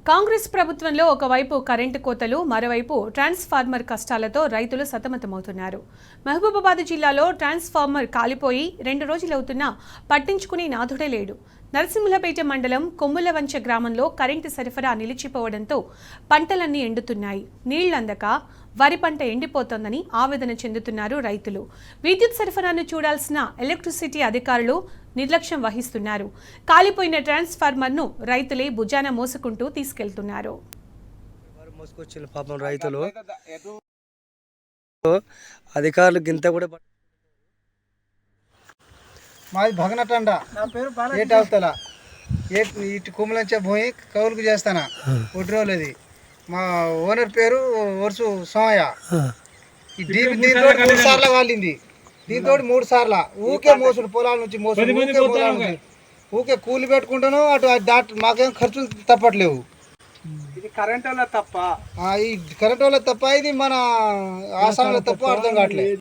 కాంగ్రెస్ ప్రభుత్వంలో ఒకవైపు కరెంటు కోతలు, మరోవైపు ట్రాన్స్ఫార్మర్ కష్టాలతో రైతులు సతమతమవుతున్నారు. మహబూబాబాద్ జిల్లాలో ట్రాన్స్ఫార్మర్ కాలిపోయి 2 రోజులవుతున్నా పట్టించుకునే నాథుడే లేడు. నరసింహులపేట మండలం కొమ్ములవంచ గ్రామంలో కరెంటు సరఫరా నిలిచిపోవడంతో పంటలన్నీ ఎండుతున్నాయి. నీళ్లందక వరి పంట ఎండిపోతోందని ఆవేదన చెందుతున్నారు రైతులు. విద్యుత్ సరఫరాను చూడాల్సిన ఎలక్ట్రిసిటీ అధికారులు నిర్లక్ష్యం వహిస్తున్నారు. కాలిపోయిన ట్రాన్స్ఫార్మర్ను రైతులే భుజాన మోసుకుంటూ తీసుకెళ్తున్నారు. రైతులు అధికారులు గింత కూడా మాది భగనటండ ఏటవుతల ఇటు కుమ్మలంచే పోయి కౌలుకు చేస్తానా ఒడ్రోలది. మా ఓనర్ పేరు వర్సు సోమయ్య. దీంతో 3 సార్లు కాలింది. దీంతో 3 సార్లు ఊకే మోసుడు, పొలాల నుంచి మోసుడు, ఊకే కూలి పెట్టుకుంటాను. అటు మాకేం ఖర్చులు తప్పట్లేవు. ఇది కరెంట్ వల్ల తప్ప, ఈ కరెంట్ వల్ల తప్ప, ఇది మన ఆసాంలో తప్ప అర్థం కావట్లేదు.